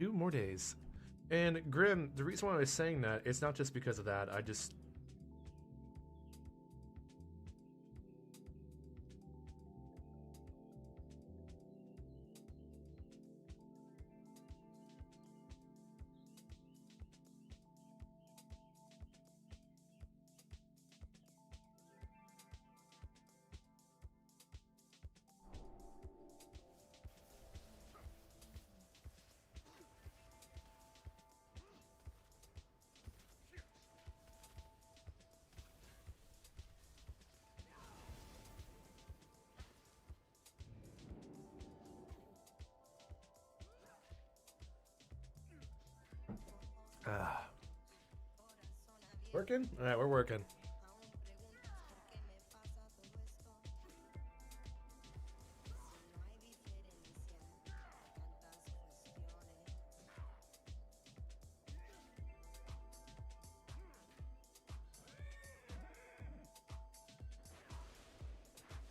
2 more days. And Grim, the reason why I was saying that, it's not just because of that. I just... Working? Alright, we're working.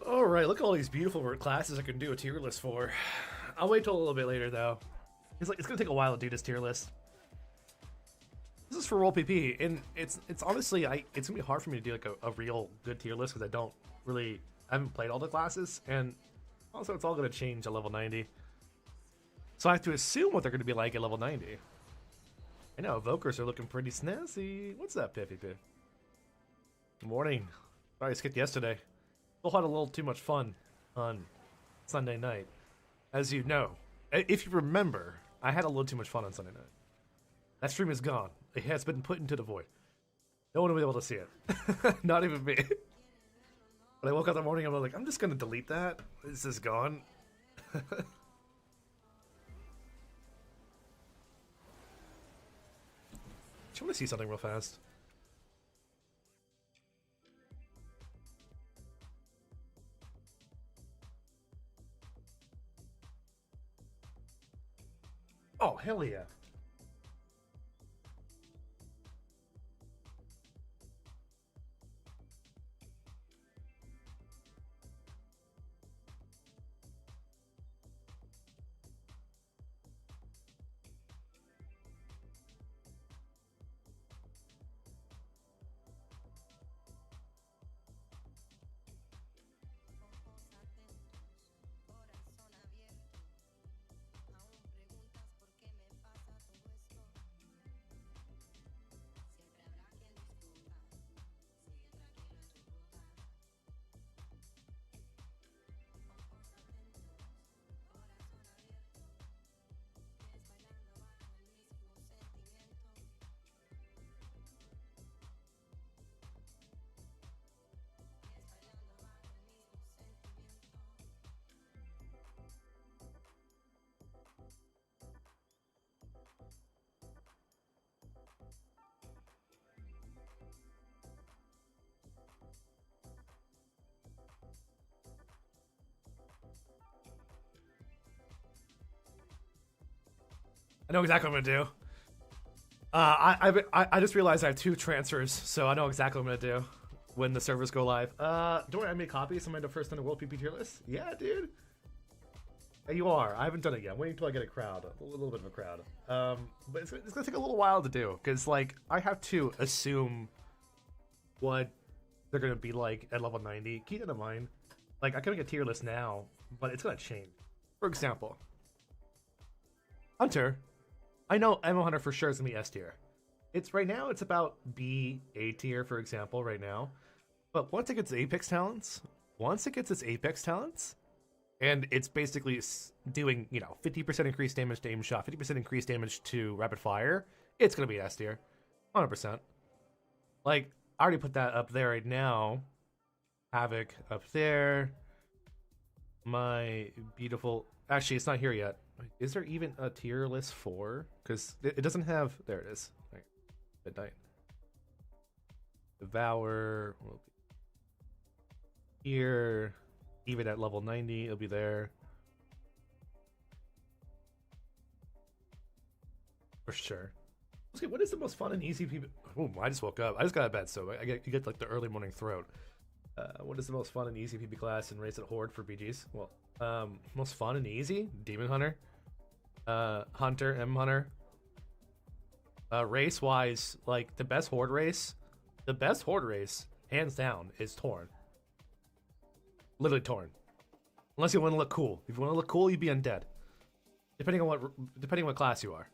Alright, look at all these beautiful classes I can do a tier list for. I'll wait till a little bit later though. It's gonna take a while to do this tier list. This is for Roll PP, and it's honestly it's gonna be hard for me to do like a real good tier list because I haven't played all the classes, and also it's all gonna change at level 90. So I have to assume what they're gonna be like at level 90. I know Evokers are looking pretty snazzy. What's that, Piffy Piff? Good morning. Sorry I skipped yesterday. Still had a little too much fun on Sunday night. As you know, if you remember, I had a little too much fun on Sunday night. That stream is gone. It has been put into the void. No one will be able to see it. Not even me. But I woke up that morning and I was like, I'm just gonna delete that. This is gone. Just want to see something real fast. Oh, hell yeah. I know exactly what I'm gonna do. I just realized I have 2 transfers, so I know exactly what I'm gonna do when the servers go live. Don't worry, I made copies. Am I the first on the World PP tier list? Yeah, dude. Yeah, you are. I haven't done it yet. I'm waiting until I get a crowd, a little bit of a crowd. But it's gonna take a little while to do, because like I have to assume what they're gonna be like at level 90. Keep that in mind. Like I can make a tier list now, but it's gonna change. For example, Hunter. I know MO Hunter for sure is gonna be S tier. It's right now. It's about B, A tier, for example, right now. But once it gets Apex talents, and it's basically doing 50% increased damage to aim shot, 50% increased damage to rapid fire, it's gonna be S tier, 100%. Like I already put that up there right now. Havoc up there. My beautiful. Actually, it's not here yet. Is there even a tier list for? Because it doesn't have. There it is. Right. Midnight. Devourer will be here. Even at level 90, it'll be there. For sure. Okay, what is the most fun and easy PvP? Oh, I just woke up. I just got out of bed, so you get like the early morning throat. What is the most fun and easy PvP class in Race at Horde for BGs? Well, most fun and easy? Demon Hunter. Hunter, M Hunter. Race wise, like the best horde race, hands down, is Tauren. Literally Tauren. Unless you want to look cool. If you want to look cool, you'd be undead. Depending on what class you are.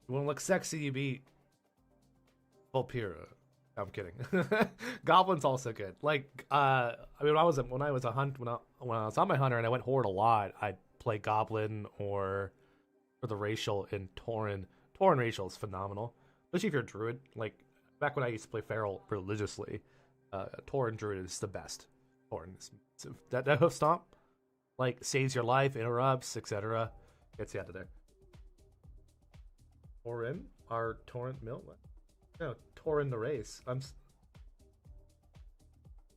If you want to look sexy, you'd be Vulpira. I'm kidding. Goblin's also good. Like, I mean, when I was on my hunter and I went horde a lot, I'd play Goblin or the racial in Tauren. Tauren racial is phenomenal, especially if you're a druid. Like back when I used to play feral religiously, Tauren druid is the best. Tauren, that hoof stomp, like saves your life, interrupts, etc. Gets you out of there. Tauren, our Torrent mill. No, Tauren the race.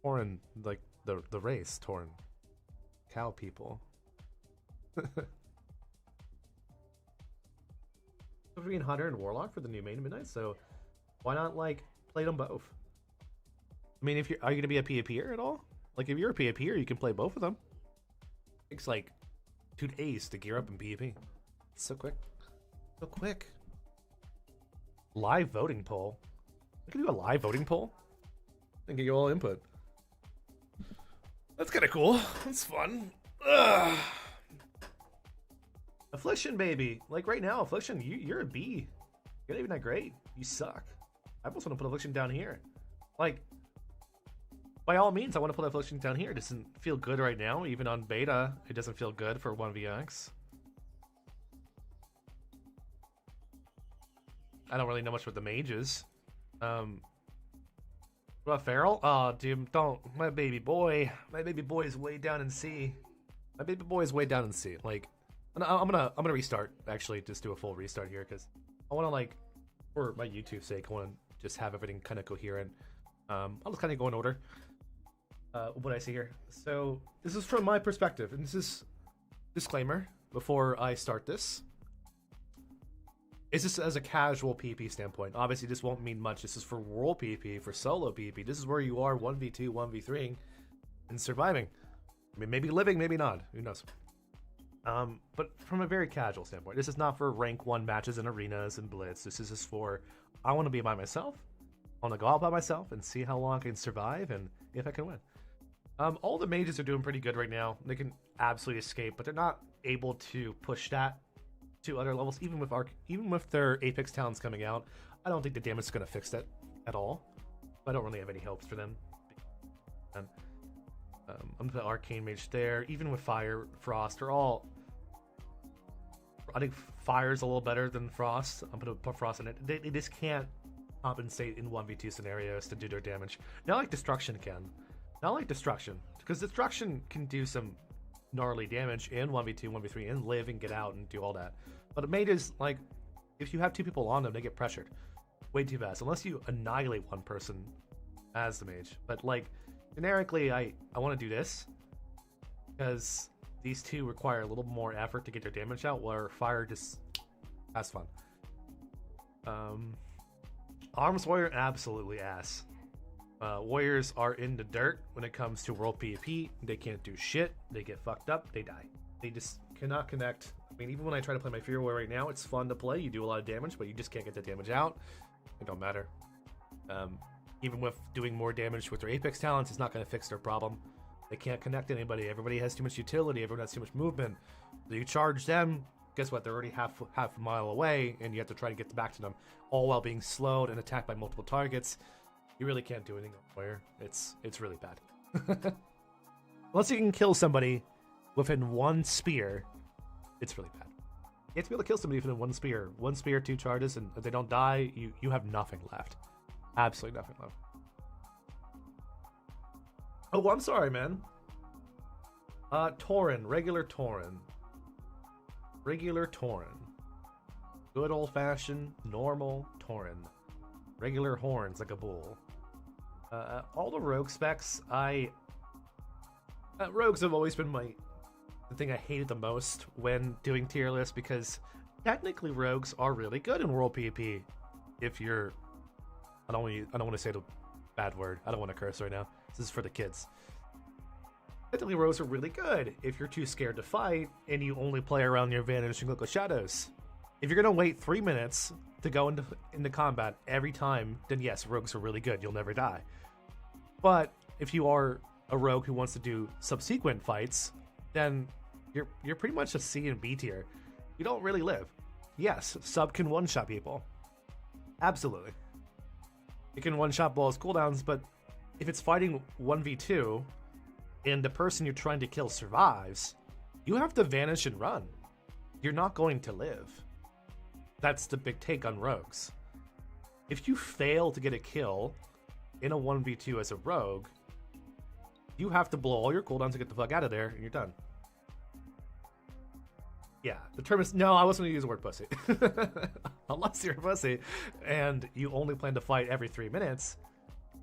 Tauren, like the race. Tauren, cow people. Between Hunter and Warlock for the new main midnight, so why not like play them both? I mean, are you gonna be a PvPer at all? Like if you're a PvPer, you can play both of them. It takes like 2 days to gear up in PvP. It's so quick, so quick. Live voting poll. We can do a live voting poll and get you all input. That's kind of cool. That's fun. Ugh. Affliction, baby. Like right now, Affliction, you're a B. You're not even that great. You suck. I just want to put Affliction down here. Like, by all means, I want to put Affliction down here. It doesn't feel good right now. Even on beta, it doesn't feel good for 1vx. I don't really know much with the mages. What about Feral? Oh, dude, don't. My baby boy is way down in C. My baby boy is way down in C. Like, I'm gonna restart, actually, just do a full restart here, because I want to, like, for my YouTube sake, I want to just have everything kind of coherent. I'll just kind of go in order. What I see here. So this is from my perspective, and this is disclaimer before I start this. Is this as a casual PvP standpoint? Obviously, this won't mean much. This is for world PvP, for solo PvP. This is where you are 1v2, 1v3, and surviving. I mean, maybe living, maybe not. Who knows? But from a very casual standpoint, this is not for rank 1 matches in arenas and blitz. This is just for, I want to be by myself. I want to go out by myself and see how long I can survive and if I can win. All the mages are doing pretty good right now. They can absolutely escape, but they're not able to push that to other levels. Even with their Apex talents coming out, I don't think the damage is going to fix that at all. I don't really have any hopes for them. I'm gonna put Arcane Mage there. Even with Fire, Frost, they're all. I think Fire's a little better than Frost. I'm gonna put Frost in it. They just can't compensate in 1v2 scenarios to do their damage. Not like Destruction can. Not like Destruction, because Destruction can do some gnarly damage in 1v2, 1v3, and live and get out and do all that. But a mage is like, if you have 2 people on them, they get pressured way too fast. Unless you annihilate one person as the mage. But like, generically, I want to do this because these 2 require a little more effort to get their damage out, where Fire just has fun. Arms Warrior, absolutely ass. Warriors are in the dirt when it comes to world PvP. They can't do shit. They get fucked up. They die. They just cannot connect. I mean, even when I try to play my Fear Warrior right now, it's fun to play. You do a lot of damage, but you just can't get the damage out. It don't matter. Even with doing more damage with their Apex talents, it's not going to fix their problem. They can't connect anybody. Everybody has too much utility. Everyone has too much movement. So you charge them. Guess what? They're already half a mile away, and you have to try to get back to them, all while being slowed and attacked by multiple targets. You really can't do anything on Warrior. It's really bad. Unless you can kill somebody within 1 spear, it's really bad. You have to be able to kill somebody within 1 spear. 1 spear, 2 charges, and if they don't die, you have nothing left. Absolutely nothing left. Oh, I'm sorry, man. Tauren. Regular Tauren. Regular Tauren. Good old-fashioned, normal Tauren. Regular horns like a bull. All the rogue specs, rogues have always been the thing I hated the most when doing tier lists, because technically rogues are really good in world PvP. If you're, I don't want to say the bad word. I don't want to curse right now. This is for the kids. Technically, rogues are really good if you're too scared to fight and you only play around your vantage and click with shadows. If you're gonna wait 3 minutes to go into combat every time, then yes, rogues are really good. You'll never die. But if you are a rogue who wants to do subsequent fights, then you're pretty much a C and B tier. You don't really live. Yes, sub can one-shot people. Absolutely. It can one-shot balls cooldowns, but if it's fighting 1v2 and the person you're trying to kill survives, you have to vanish and run. You're not going to live. That's the big take on rogues. If you fail to get a kill in a 1v2 as a rogue, you have to blow all your cooldowns to get the fuck out of there, and you're done. Yeah, the term is... No, I wasn't going to use the word pussy. Unless you're a pussy, and you only plan to fight every 3 minutes,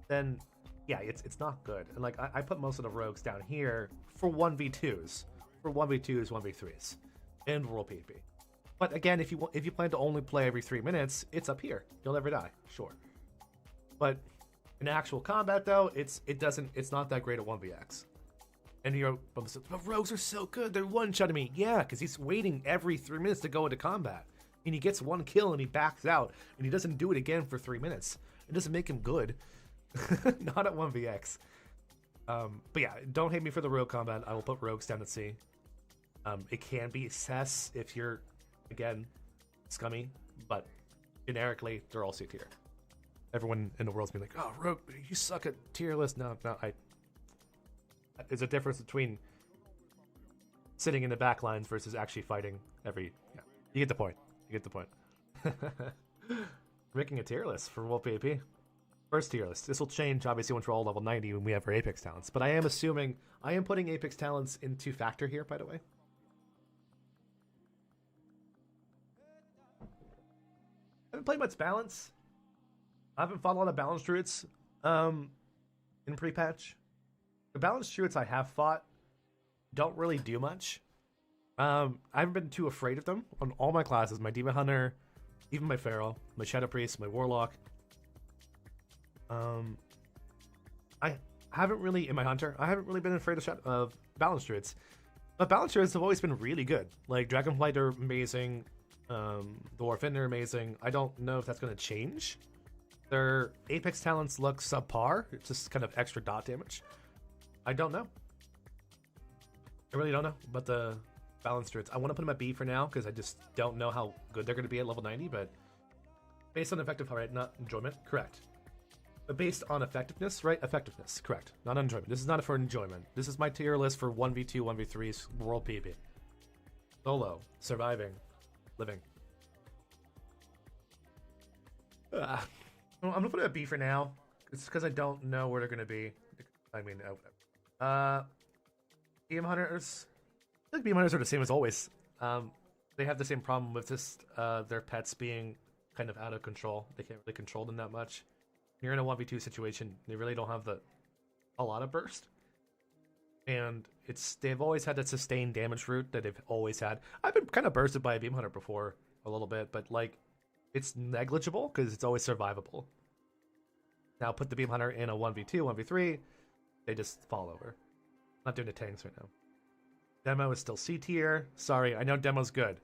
then, yeah, it's not good. And, like, I put most of the rogues down here for 1v2s. For 1v2s, 1v3s. And World PvP. But, again, if you plan to only play every 3 minutes, it's up here. You'll never die, sure. But in actual combat, though, it's not that great at 1vx. And you're, but rogues are so good, they're one-shotting me. Yeah, because he's waiting every 3 minutes to go into combat. And he gets one kill and he backs out. And he doesn't do it again for 3 minutes. It doesn't make him good. Not at 1vx. But yeah, don't hate me for the rogue combat. I will put rogues down at C. It can be sus if you're, again, scummy. But generically, they're all C tier. Everyone in the world's been like, oh, rogue, you suck at tier list. No, there's a difference between sitting in the back lines versus actually fighting every... Yeah, you get the point. You get the point. Making a tier list for World PvP. First tier list. This will change, obviously, once we're all level 90 when we have our Apex talents. But I am assuming... I am putting Apex talents into Factor here, by the way. I haven't played much balance. I haven't fought a lot of balanced druids in pre-patch. The balanced druids I have fought don't really do much. I haven't been too afraid of them on all my classes. My Demon Hunter, even my Feral, my Shadow Priest, my Warlock. I haven't really, in my Hunter, I haven't really been afraid of balanced druids. But balanced druids have always been really good. Like, Dragonflight are amazing. The Dwarven are amazing. I don't know if that's going to change. Their Apex talents look subpar. It's just kind of extra dot damage. I don't know. I really don't know. But the balanced druids, I want to put them at B for now because I just don't know how good they're going to be at level 90. But based on effective, right? Not enjoyment, correct. But based on effectiveness, right? Effectiveness, correct. Not enjoyment. This is not for enjoyment. This is my tier list for 1v2, 1v3s, World PvP. Solo, surviving, living. I'm gonna put it at B for now. It's because I don't know where they're gonna be. I mean, BM Hunters. I think BM Hunters are the same as always. They have the same problem with just their pets being kind of out of control. They can't really control them that much. You're in a 1v2 situation. They really don't have a lot of burst, and they've always had that sustained damage route that they've always had. I've been kind of bursted by a Beam Hunter before a little bit, but like it's negligible because it's always survivable. Now put the Beam Hunter in a 1v2, 1v3, they just fall over. Not doing the tanks right now. Demo is still C tier. Sorry, I know Demo's good.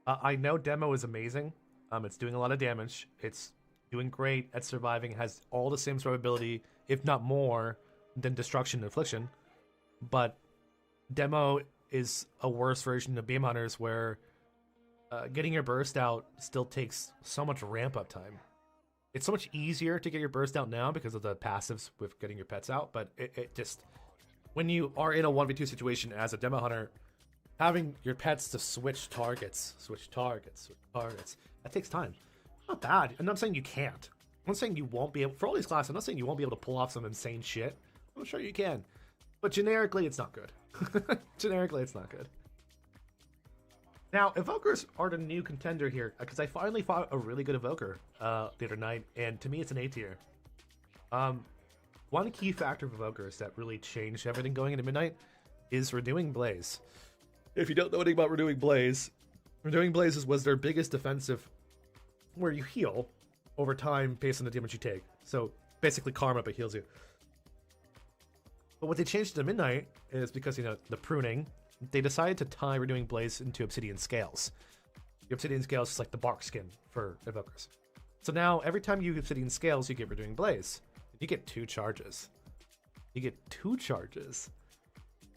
I know Demo is amazing. It's doing a lot of damage. It's doing great at surviving. It has all the same survivability, if not more, than Destruction and Affliction. But Demo is a worse version of Beam Hunters where getting your burst out still takes so much ramp-up time. It's so much easier to get your burst out now because of the passives with getting your pets out, but it just... When you are in a 1v2 situation as a Demo Hunter, having your pets to switch targets, that takes time. Not bad. I'm not saying you can't. I'm not saying you won't be able... For all these classes, I'm not saying you won't be able to pull off some insane shit. I'm sure you can. But generically, it's not good. Generically, it's not good. Now, Evokers are the new contender here, because I finally fought a really good Evoker the other night, and to me, it's an A tier. One key factor of Evokers that really changed everything going into Midnight is Renewing Blaze. If you don't know anything about Renewing Blaze was their biggest defensive, where you heal over time based on the damage you take. So basically karma, but heals you. But what they changed to Midnight is because, you know, the pruning, they decided to tie Renewing Blaze into Obsidian Scales. The Obsidian Scales is like the bark skin for Evokers. So now, every time you Obsidian Scales, you get Renewing Blaze. You get 2 charges. You get 2 charges.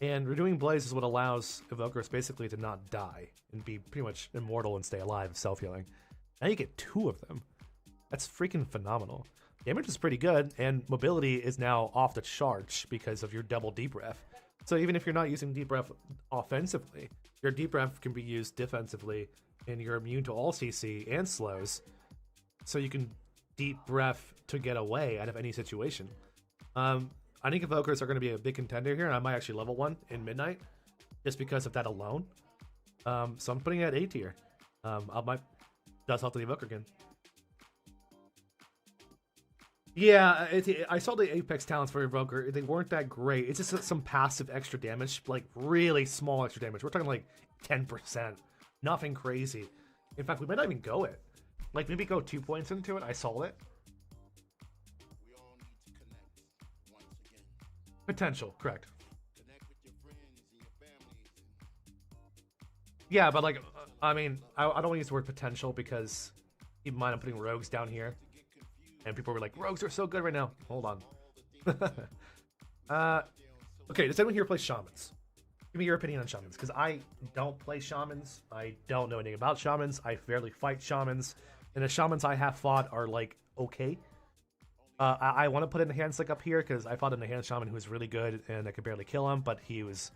And Renewing Blaze is what allows Evokers basically to not die and be pretty much immortal and stay alive, self-healing. Now you get 2 of them. That's freaking phenomenal. Damage is pretty good, and mobility is now off the charts because of your double Deep Breath. So even if you're not using Deep Breath offensively, your Deep Breath can be used defensively, and you're immune to all CC and slows, so you can Deep Breath to get away out of any situation. I think Evokers are going to be a big contender here, and I might actually level 1 in Midnight, just because of that alone. So I'm putting it at A tier. I might dust off the Evoker again. Yeah, I saw the Apex talents for Evoker. They weren't that great. It's just some passive extra damage, like really small extra damage. We're talking like 10%. Nothing crazy. In fact, we might not even go it. Like maybe go 2 points into it. I saw it. Potential, correct. Yeah, but like, I mean, I don't want to use the word potential because keep in mind I'm putting rogues down here. And people were like, rogues are so good right now. Hold on. Okay, does anyone here play shamans? Give me your opinion on shamans, because I don't play shamans. I don't know anything about shamans. I barely fight shamans. And the shamans I have fought are like, okay. I want to put in the hand slick up here because I fought in the hand shaman who was really good and I could barely kill him, but he was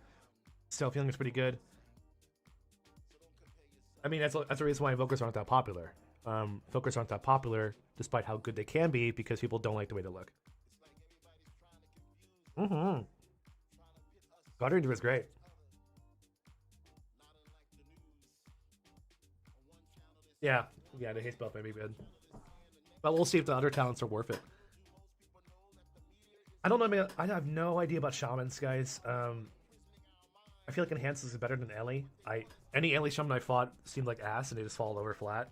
still feeling was pretty good. I mean, that's the reason why Evokers aren't that popular. Evokers aren't that popular despite how good they can be because people don't like the way they look. God Ranger was great. Yeah, the haste buff may be good. But we'll see if the other talents are worth it. I don't know, man. I have no idea about shamans, guys. I feel like Enhanced is better than Ellie. Any Ellie shaman I fought seemed like ass and they just fall over flat.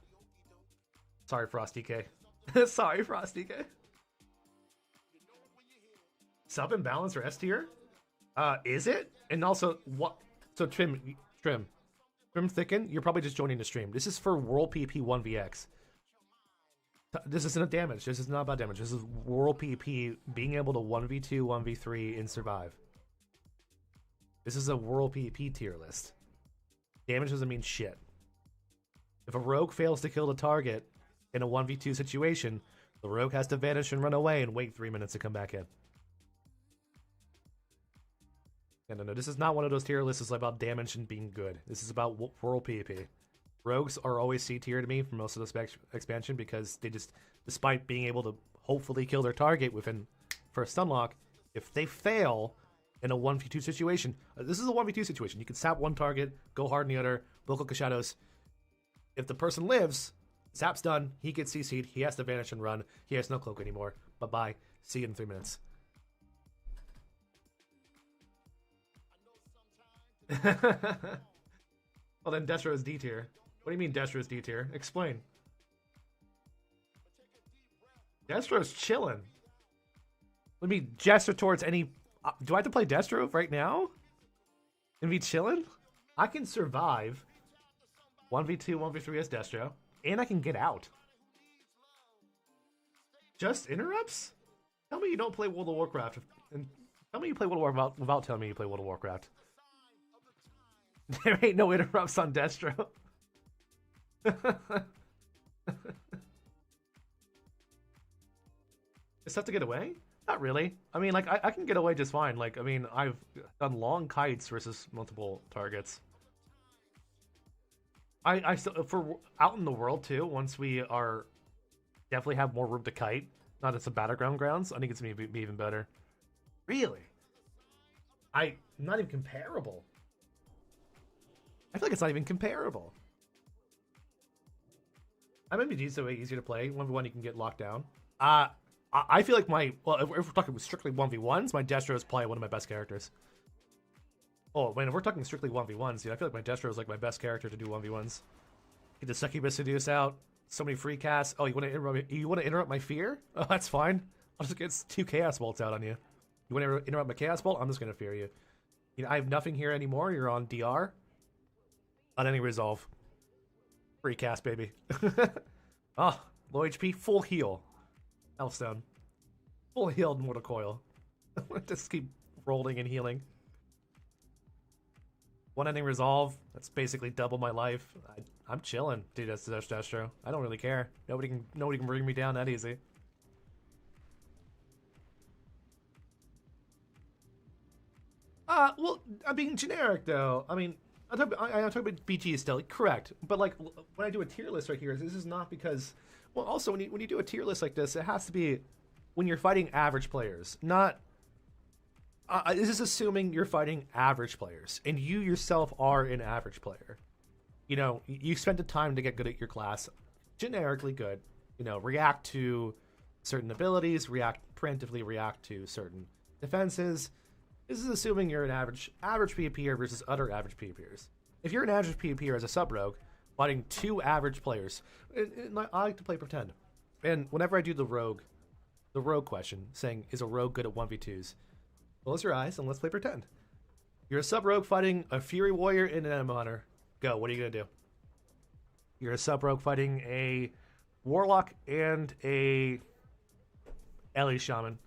Sorry, Frosty K. Sorry, Frosty K. Sub imbalance or S tier? Is it? And also, what? So Trim Thicken, you're probably just joining the stream. This is for World PP 1vx. This isn't a damage. This is not about damage. This is World PP being able to 1v2, 1v3, and survive. This is a World PP tier list. Damage doesn't mean shit. If a rogue fails to kill the target in a 1v2 situation, the rogue has to vanish and run away and wait 3 minutes to come back in. No, this is not one of those tier lists about damage and being good. This is about World PvP. Rogues are always C tier to me for most of this expansion because they just, despite being able to hopefully kill their target within first stunlock, if they fail in a 1v2 situation, this is a 1v2 situation. You can sap one target, go hard in the other, both Cloak of Shadows. If the person lives, sap's done, he gets CC'd, he has to vanish and run, he has no cloak anymore. Bye-bye. See you in 3 minutes. Well, then Destro is D tier. What do you mean Destro is D tier? Explain. Destro's chilling. Let me gesture towards any... do I have to play Destro right now? And be chilling? I can survive 1v2, 1v3 as Destro, and I can get out. Just interrupts? Tell me you don't play World of Warcraft. And tell me you play World of Warcraft without telling me you play World of Warcraft. There ain't no interrupts on Destro. It's tough to get away? Not really. I mean, like, I can get away just fine. Like, I mean, I've done long kites versus multiple targets. I still, for out in the world, too, once we are definitely have more room to kite, not as a Battleground grounds, I think it's going to be even better. Really? Not even comparable. I feel like it's not even comparable. MMBG is way easier to play. 1v1 you can get locked down. I feel like if we're talking strictly 1v1s, my Destro is probably one of my best characters. Oh, man, if we're talking strictly 1v1s, dude, I feel like my Destro is like my best character to do 1v1s. Get the Succubus Seduce out. So many free casts. Oh, you want to interrupt my fear? Oh, that's fine. I'll just get 2 Chaos Bolts out on you. You want to interrupt my Chaos Bolt? I'm just going to fear you. You know, I have nothing here anymore. You're on DR. On any resolve. Free cast, baby. Oh, low HP, full heal. Elfstone. Full healed Mortal Coil. Just keep rolling and healing. One ending resolve. That's basically double my life. I'm chilling, dude. That's Destro. I don't really care. Nobody can bring me down that easy. Well, I'm being generic though. I mean, I'm talking about BG still, correct. But like when I do a tier list right here, this is not because. Well, also when you do a tier list like this, it has to be when you're fighting average players, not. This is assuming you're fighting average players, and you yourself are an average player. You know, you spent the time to get good at your class, generically good. You know, react to certain abilities, preemptively react to certain defenses. This is assuming you're an average PvPer versus other average PvPers. If you're an average PvPer as a sub-rogue, fighting two average players, I like to play pretend. And whenever I do the rogue question, saying, is a rogue good at 1v2s? Close your eyes and let's play pretend. You're a sub-rogue fighting a Fury Warrior and an Enema Hunter. Go, what are you going to do? You're a sub-rogue fighting a Warlock and a Ellie Shaman.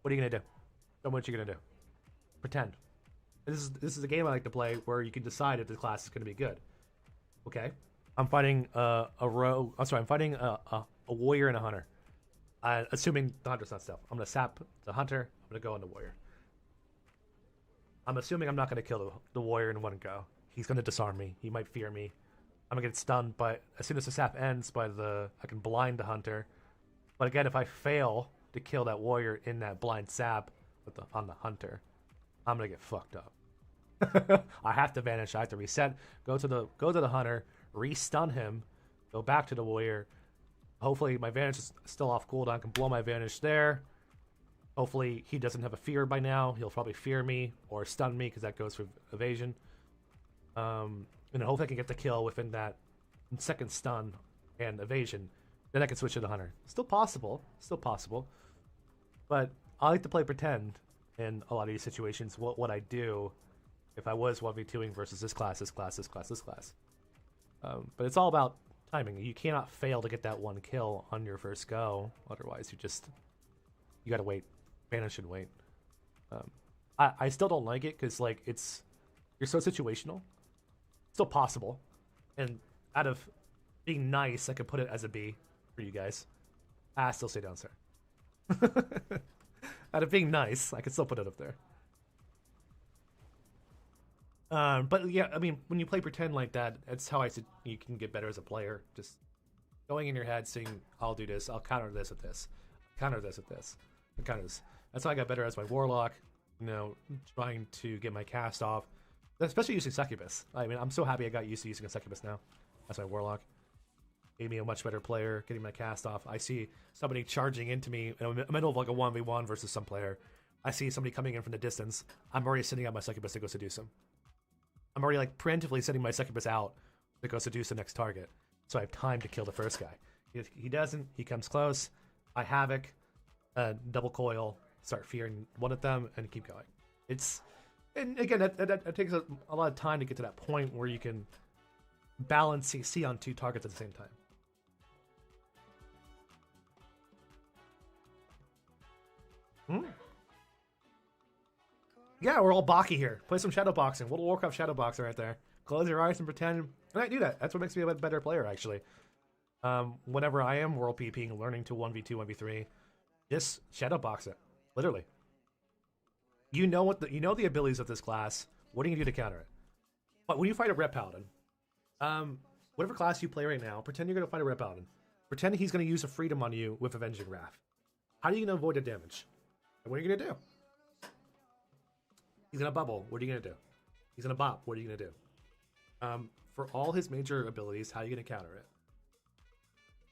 What are you going to do? Tell me what you're going to do. Pretend. This is a game I like to play where you can decide if the class is going to be good. Okay? I'm fighting a rogue. I'm sorry, I'm fighting a Warrior and a Hunter. Assuming the Hunter's not stealth. I'm going to sap the Hunter. I'm going to go on the Warrior. I'm assuming I'm not going to kill the Warrior in one go. He's going to disarm me. He might fear me. I'm going to get stunned, but as soon as the sap ends, I can blind the Hunter. But again, if I fail to kill that Warrior in that blind sap on the Hunter, I'm going to get fucked up. I have to vanish. I have to reset. Go to the Hunter, re-stun him, go back to the Warrior. Hopefully my Vanish is still off cooldown. I can blow my Vanish there. Hopefully he doesn't have a fear by now. He'll probably fear me or stun me because that goes for evasion. And then hopefully I can get the kill within that second stun and evasion. Then I can switch to the Hunter. Still possible. But I like to play pretend in a lot of these situations. What I do if I was 1v2ing versus this class. But it's all about timing. You cannot fail to get that one kill on your first go. Otherwise, you gotta wait. Vanish and wait. I still don't like it because like you're so situational. Still possible, and out of being nice, I could put it as a B for you guys. Still stay down, sir. Out of being nice, I could still put it up there. But yeah, I mean, when you play pretend like that, it's how you can get better as a player. Just going in your head, saying, "I'll do this. I'll counter this with this. Counter this with this. And counter this." That's how I got better as my Warlock. You know, trying to get my cast off, especially using Succubus. I mean, I'm so happy I got used to using a Succubus now. That's my Warlock. Made me a much better player, getting my cast off. I see somebody charging into me in the middle of like a 1v1 versus some player. I see somebody coming in from the distance. I'm already sending out my Succubus to go seduce him. I'm already like preemptively sending my Succubus out to go seduce the next target. So I have time to kill the first guy. If he doesn't, he comes close. I Havoc, double coil, start fearing one of them, and keep going. And again, that takes a lot of time to get to that point where you can balance CC on two targets at the same time. Yeah, we're all Baki here. Play some shadow boxing. World of Warcraft shadow boxing right there. Close your eyes and pretend. And I do that. That's what makes me a better player, actually. Whenever I am world PvPing and learning to 1v2, 1v3, just shadow box it. Literally. You know the abilities of this class. What are you gonna do to counter it? But when you fight a Red Paladin, whatever class you play right now, pretend you're gonna fight a Red Paladin. Pretend he's gonna use a freedom on you with Avenging Wrath. How are you gonna avoid the damage? And what are you gonna do? He's gonna bubble. What are you gonna do? He's gonna bop. What are you gonna do? For all his major abilities, how are you gonna counter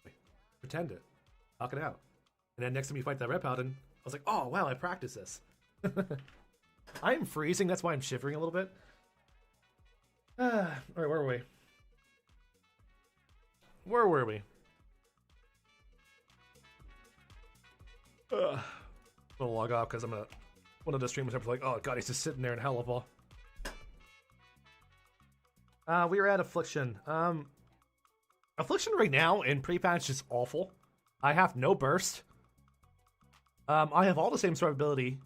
it? Pretend it. Talk it out. And then next time you fight that Red Paladin, I was like, oh wow, I practiced this. I am freezing. That's why I'm shivering a little bit. All right, where were we? Where were we? I'm gonna log off because one of the streamers was like, oh god, he's just sitting there in hell of all. We are at Affliction. Affliction right now in pre-patch is awful. I have no burst. I have all the same survivability,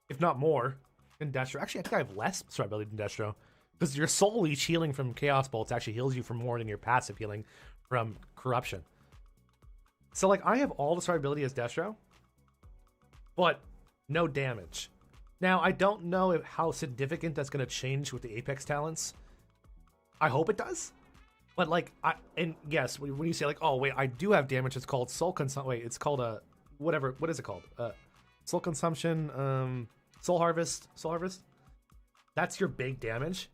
if not more, in Destro. Actually, I think I have less survivability than Destro. Because your soul leech healing from Chaos Bolts actually heals you for more than your passive healing from Corruption. So, like, I have all the survivability as Destro, but no damage. Now, I don't know how significant that's going to change with the Apex talents. I hope it does. But, like, and yes, when you say, like, oh, wait, I do have damage, it's called Soul Consumption. Wait, it's called a, whatever, what is it called? Soul Consumption, Soul Harvest. That's your big damage.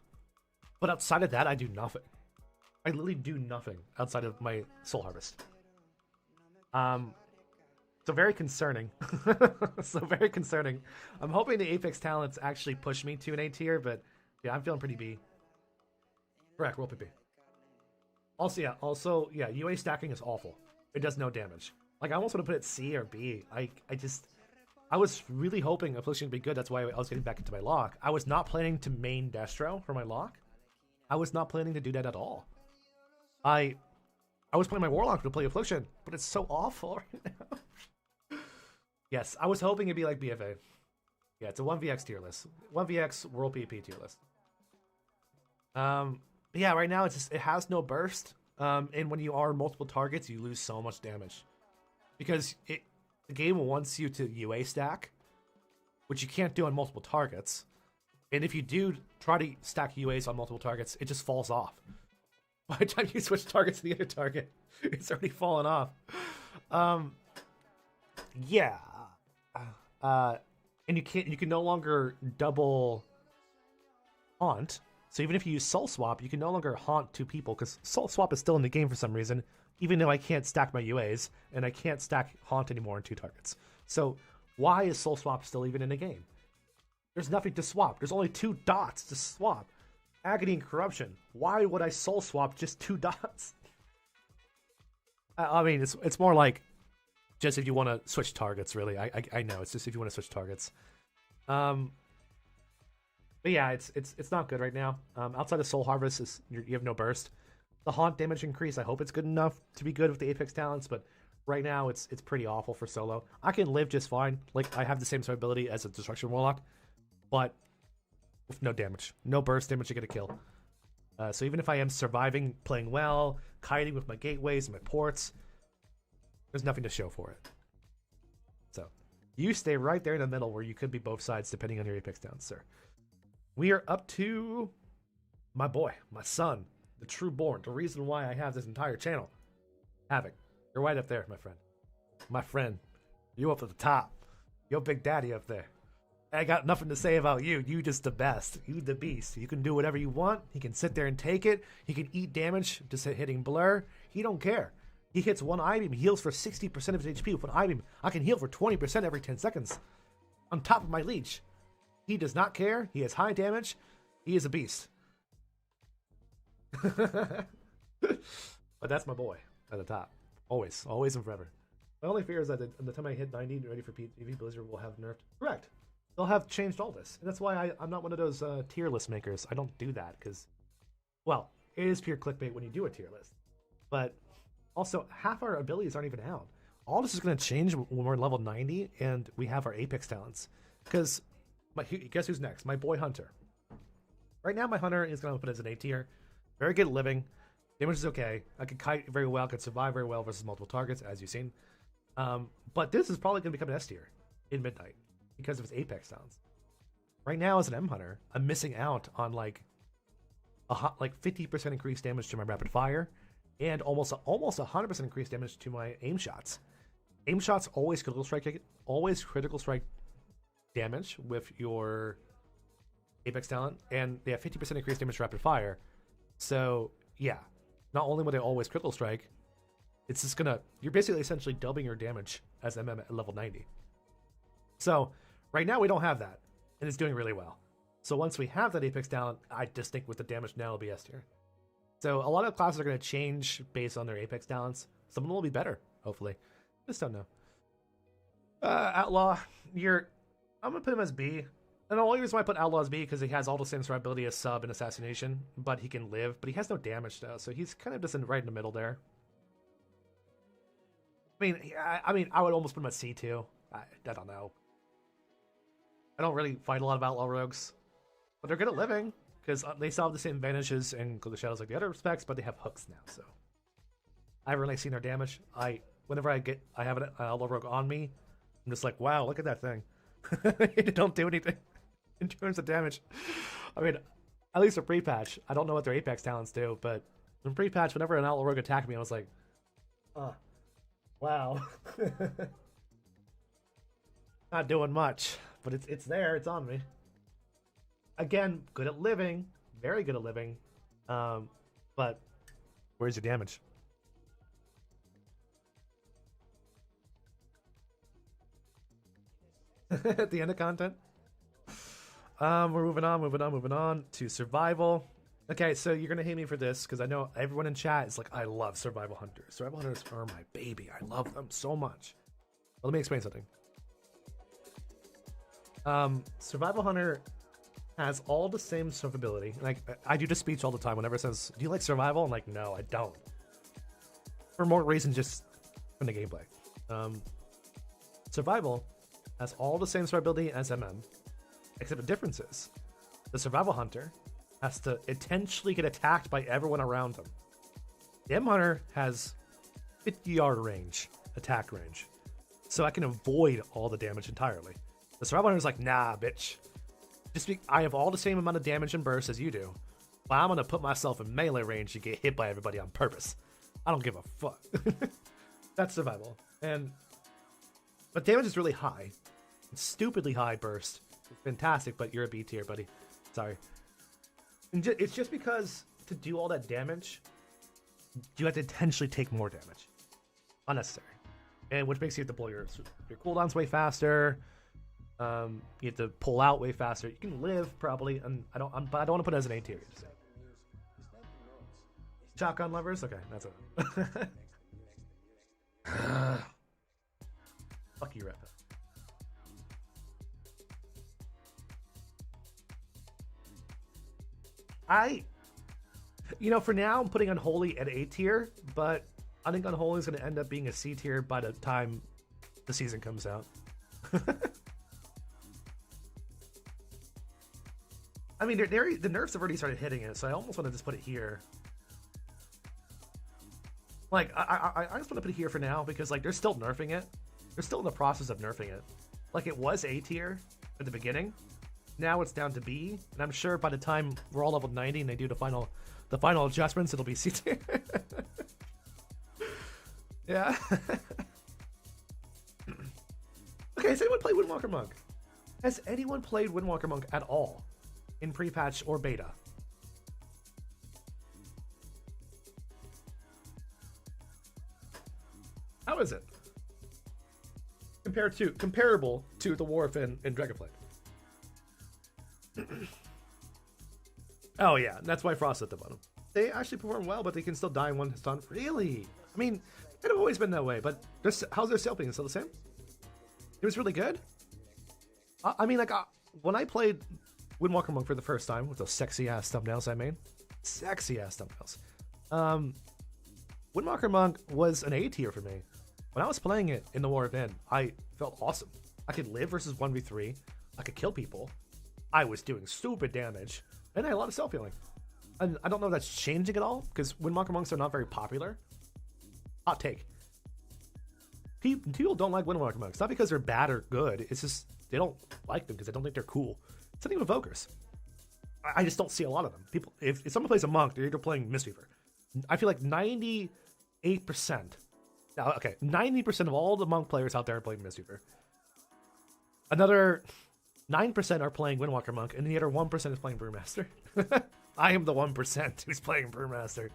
But outside of that, I do nothing. I literally do nothing outside of my Soul Harvest. So very concerning. Very concerning. I'm hoping the Apex talents actually push me to an A tier, but yeah, I'm feeling pretty B. Correct, roll PP. Also, UA stacking is awful. It does no damage. Like, I almost want to put it C or B. I was really hoping Affliction would be good. That's why I was getting back into my lock. I was not planning to main Destro for my lock. I was not planning to do that at all. I was playing my Warlock to play Affliction, but it's so awful right now. Yes, I was hoping it'd be like BFA. Yeah, it's a 1vx tier list. 1vx World PP tier list. But yeah, right now it has no burst. And when you are multiple targets, you lose so much damage. Because the game wants you to UA stack, which you can't do on multiple targets. And if you do try to stack UAs on multiple targets, it just falls off. By the time you switch targets to the other target, it's already fallen off. Yeah. And you can no longer double haunt. So even if you use Soul Swap, you can no longer haunt two people, because Soul Swap is still in the game for some reason, even though I can't stack my UAs, and I can't stack haunt anymore on two targets. So why is Soul Swap still even in the game? There's nothing to swap. There's only 2 dots to swap. Agony and Corruption. Why would I Soul Swap just 2 dots? I mean, it's more like just if you want to switch targets, really. I know, it's just if you want to switch targets. But yeah, it's not good right now. Outside of Soul Harvest, you have no burst. The haunt damage increase, I hope it's good enough to be good with the Apex talents, but right now it's pretty awful for solo. I can live just fine. Like, I have the same survivability as a Destruction Warlock, but with no damage. No burst damage to get a kill. So even if I am surviving, playing well, kiting with my gateways and my ports, there's nothing to show for it. So you stay right there in the middle where you could be both sides depending on your Apex talents, sir. We are up to my boy, my son, the true born, the reason why I have this entire channel. Havoc, you're right up there, my friend. My friend, you up at the top. Your big daddy up there. I got nothing to say about you. You just the best. You the beast. You can do whatever you want. He can sit there and take it. He can eat damage just hitting blur. He don't care. He hits one I-beam. He heals for 60% of his HP with one I-beam. I can heal for 20% every 10 seconds. On top of my leech. He does not care. He has high damage. He is a beast. But that's my boy at the top. Always. Always and forever. My only fear is that the time I hit 90 and ready for PvP, Blizzard will have nerfed. Correct. They'll have changed all this. And that's why I'm not one of those tier list makers. I don't do that because, well, it is pure clickbait when you do a tier list. But also, half our abilities aren't even out. All this is going to change when we're level 90 and we have our Apex talents. Because, guess who's next? My boy Hunter. Right now, my Hunter is going to put as an A tier. Very good at living. Damage is okay. I can kite very well, can survive very well versus multiple targets, as you've seen. But this is probably going to become an S tier in Midnight because of its Apex talents. Right now, as an M Hunter, I'm missing out on like 50% increased damage to my rapid fire and almost 100% increased damage to my aim shots. Aim shots always critical strike damage with your Apex talent, and they have 50% increased damage to rapid fire. So yeah, not only will they always critical strike, it's just you're basically essentially doubling your damage as MM at level 90. So right now we don't have that, and it's doing really well. So once we have that Apex talent, I just think with the damage now it'll be S tier. So a lot of classes are going to change based on their Apex talents. Some of them will be better, hopefully. Just don't know. Outlaw, I'm gonna put him as B. And the only reason why I put Outlaw as B because he has all the same survivability as Sub and Assassination, but he can live, but he has no damage though, so he's kind of just right in the middle there. I mean, I would almost put him at C too. I don't know. I don't really fight a lot of Outlaw rogues, but they're good at living because they still have the same advantages in Cloak of Shadows like the other respects, but they have hooks now, so I haven't really seen their damage. Whenever I have an Outlaw rogue on me, I'm just like, wow, look at that thing. They don't do anything in terms of damage. I mean, at least a pre-patch. I don't know what their Apex talents do, but in pre-patch, whenever an Outlaw rogue attacked me, I was like, wow. Not doing much, but it's there. It's on me. Again, good at living, very good at living, but where's your damage? At the end of content. We're moving on to survival. Okay, so you're gonna hate me for this because I know everyone in chat is like, I love survival hunters. Survival hunters are my baby. I love them so much. Well, let me explain something. Survival hunter has all the same survivability. Like, I do this speech all the time whenever it says, do you like survival? I'm like, no, I don't. For more reasons just from the gameplay. Survival has all the same survivability as MM, except the difference is the survival hunter has to intentionally get attacked by everyone around him. The M hunter has 50-yard range, attack range, so I can avoid all the damage entirely. The survival hunter is like, nah, bitch. I have all the same amount of damage and burst as you do, but I'm gonna put myself in melee range to get hit by everybody on purpose. I don't give a fuck. That's survival, but damage is really high. It's stupidly high burst. It's fantastic, but you're a B tier, buddy. Sorry. And it's just because to do all that damage, you have to intentionally take more damage. Unnecessary. And which makes you have to blow your cooldowns way faster. You have to pull out way faster. You can live probably, and but I don't want to put it as an A tier. Shotgun lovers? Okay, that's it. Fuck you, Rep. For now, I'm putting Unholy at A tier, but I think Unholy is going to end up being a C tier by the time the season comes out. I mean, the nerfs have already started hitting it, so I almost want to just put it here. Like, I just want to put it here for now because, like, they're still nerfing it. They're still in the process of nerfing it. Like, it was A tier at the beginning. Now it's down to B, and I'm sure by the time we're all level 90 and they do the final adjustments, it'll be C tier. Yeah. Okay, has anyone played Windwalker Monk? Has anyone played Windwalker Monk at all in pre-patch or beta? How is it? Comparable to the Wharf and Dragonflight. Oh yeah, that's why Frost at the bottom. They actually perform well, but they can still die in one stun. Really? I mean, it's always been that way, but how's their sale being? Still the same? It was really good? I mean, like, when I played Windwalker Monk for the first time with those sexy-ass thumbnails I made. Sexy-ass thumbnails. Windwalker Monk was an A tier for me. When I was playing it in the War event, I felt awesome. I could live versus 1v3. I could kill people. I was doing stupid damage. And I had a lot of self-healing. And I don't know if that's changing at all, because Windwalker Monks are not very popular. Hot take. People don't like Windwalker Monks. Not because they're bad or good. It's just they don't like them because they don't think they're cool. Same with Evokers. I just don't see a lot of them. People, if someone plays a monk, they're either playing Mistweaver. I feel like 98%. Now, okay, 90% of all the monk players out there are playing Mistweaver. Another 9% are playing Windwalker Monk, and the other 1% is playing Brewmaster. I am the 1% who's playing Brewmaster.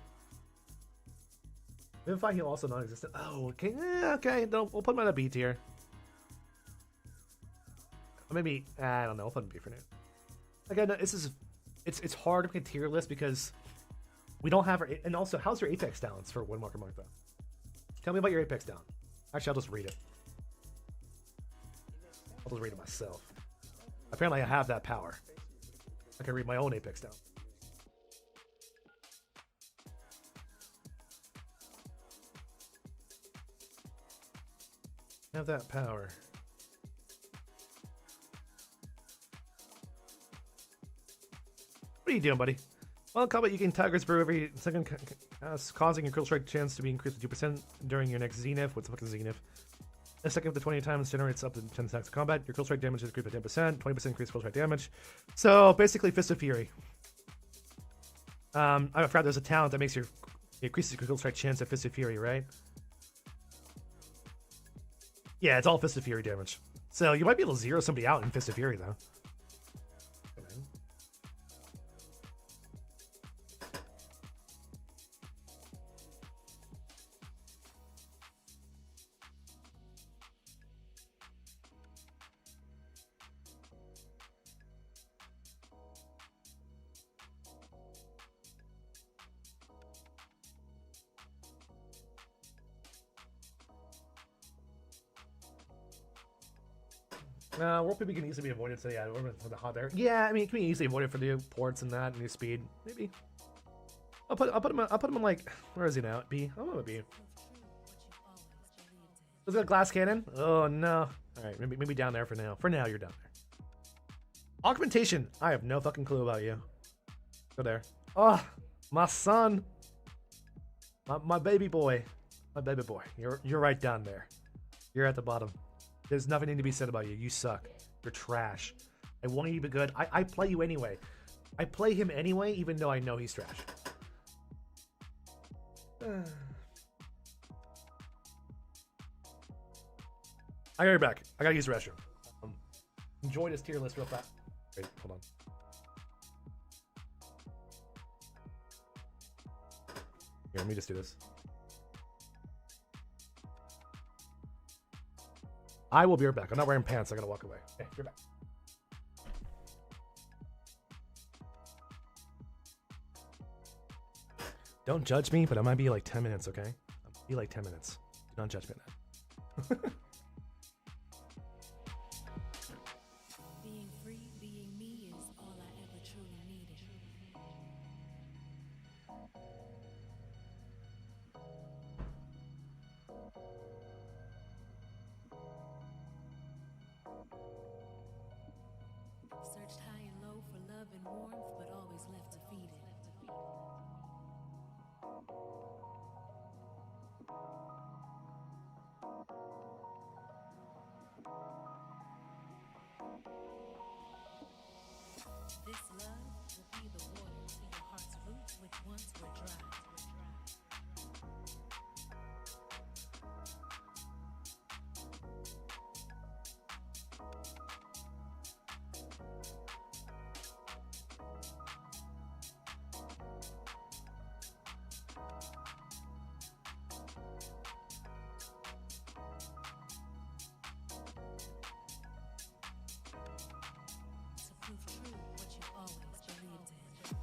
Vivify Heal also non-existent. Oh, okay, okay. No, we'll put him on a B tier. Maybe I don't know. We'll put him B for now. Again, this is it's hard to make a tier list because we don't have. And also, how's your Apex talents for Windwalker Monk though? Tell me about your Apex talent. Actually, I'll just read it. I'll just read it myself. Apparently I have that power. I can read my own Apex down. Have that power. What are you doing, buddy? Well, in combat, you gain Tiger's Brew every second, causing your critical strike chance to be increased to 2% during your next Zenith. What's the fucking Zenith? A second up to 20 times generates up to 10 stacks of combat. Your critical strike damage is increased by 10%, 20% increased critical strike damage. So basically, Fist of Fury. I forgot there's a talent that makes your increases your critical strike chance at Fist of Fury, right? Yeah, it's all Fist of Fury damage. So you might be able to zero somebody out in Fist of Fury, though. World PB can easily be avoided, so yeah, for the hot air. Yeah, I mean, it can be easily avoided for the ports and that, new speed. Maybe. I'll put him in like, where is he now? B? I don't know what B. Is it a glass cannon? Oh no. Alright, maybe down there for now. For now, you're down there. Augmentation. I have no fucking clue about you. Go there. Oh, my son. My baby boy. My baby boy. You're right down there. You're at the bottom. There's nothing to be said about you. You suck. You're trash. I want you to be good. I play you anyway. I play him anyway, even though I know he's trash. I gotta be back. I gotta use the restroom. Enjoy this tier list real fast. Wait, hold on. Here, let me just do this. I will be right back. I'm not wearing pants. I gotta walk away. Okay, you're back. Don't judge me, but it might be like 10 minutes, okay? I'll be like 10 minutes. Do not judge me now. Being free, being me is all I ever truly needed. Searched high and low for love and warmth, but always left defeated. This love will be the water to your heart's roots, which once were dry. To prove true what you always believed in.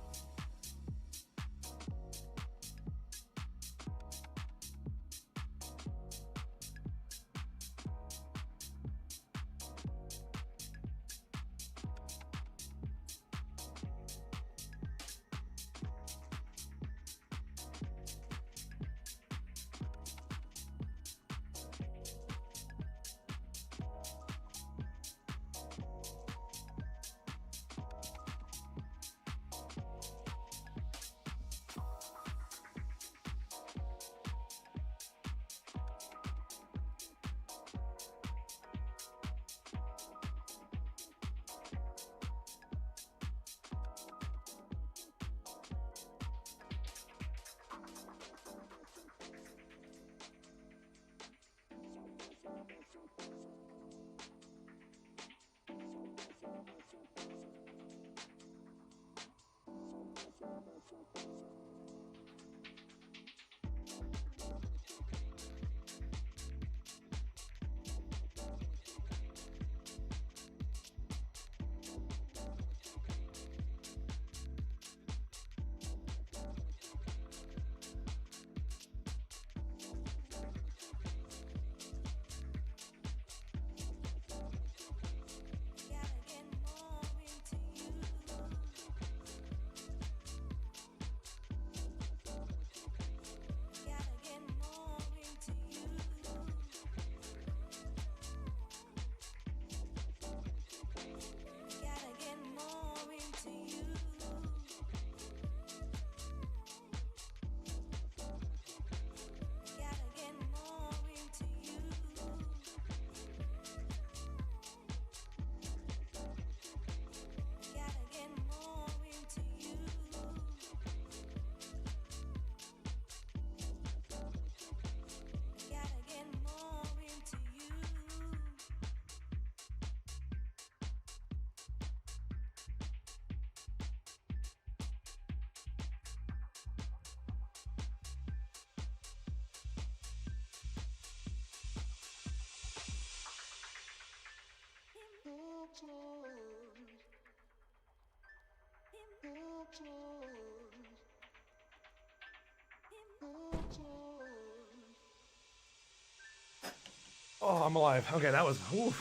Oh, I'm alive. Okay, that was. Whew.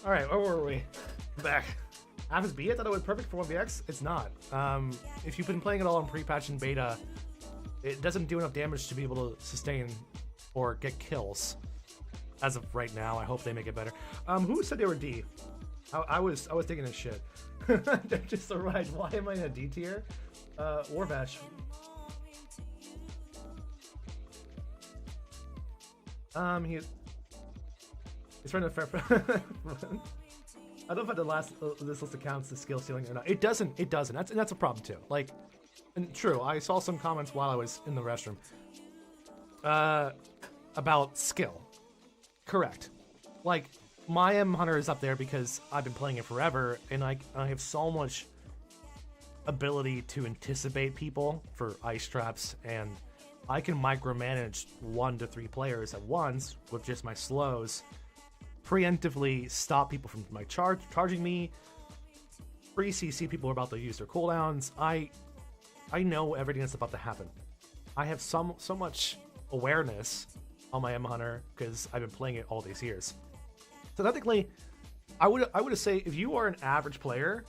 All right, where were we? Back. Happens B, I thought it was perfect for 1vx. It's not. If you've been playing it all on pre-patch and beta, it doesn't do enough damage to be able to sustain or get kills. As of right now, I hope they make it better. Who said they were D? I was taking this shit. They're just arrived. Why am I in a D tier? Warbash. He's trying to. I don't know if this list counts the skill ceiling or not. It doesn't. That's a problem too. Like, and true. I saw some comments while I was in the restroom. About skill. Correct. Like, my M Hunter is up there because I've been playing it forever, and I have so much ability to anticipate people for ice traps, and I can micromanage 1 to 3 players at once with just my slows, preemptively stop people from charging me, pre-CC people who are about to use their cooldowns. I know everything that's about to happen. I have so much awareness on my M Hunter because I've been playing it all these years. So technically, I would say if you are an average player,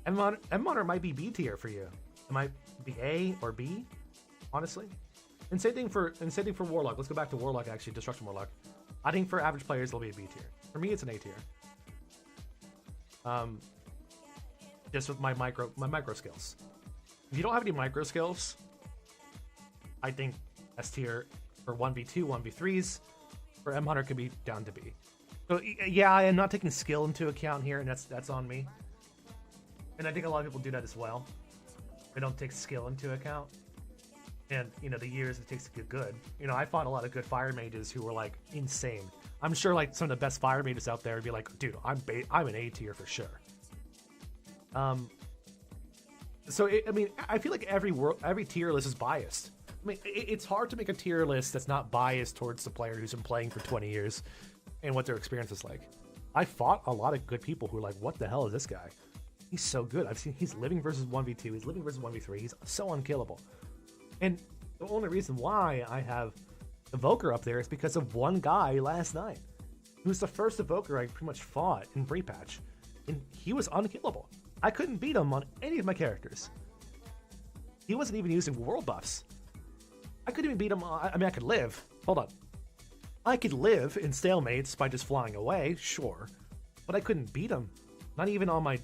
M Hunter might be B tier for you. It might be A or B, honestly. And same thing for Warlock. Let's go back to Warlock actually, Destruction Warlock. I think for average players it'll be a B tier. For me, it's an A tier. Just with my micro skills. If you don't have any micro skills, I think S tier for 1v2, 1v3s for M Hunter could be down to B. So yeah, I am not taking skill into account here, and that's on me. And I think a lot of people do that as well. They don't take skill into account. And, you know, the years it takes to get good. You know, I fought a lot of good fire mages who were, like, insane. I'm sure, like, some of the best fire mages out there would be like, dude, I'm an A tier for sure. So, I mean, I feel like every tier list is biased. I mean, it's hard to make a tier list that's not biased towards the player who's been playing for 20 years and what their experience is like. I fought a lot of good people who were like, what the hell is this guy? He's so good. He's living versus 1v2. He's living versus 1v3. He's so unkillable. And the only reason why I have Evoker up there is because of one guy last night. He was the first Evoker I pretty much fought in pre-patch. And he was unkillable. I couldn't beat him on any of my characters. He wasn't even using world buffs. I couldn't even beat him. I mean, I could live. Hold on. I could live in stalemates by just flying away, sure. But I couldn't beat him. Not even on my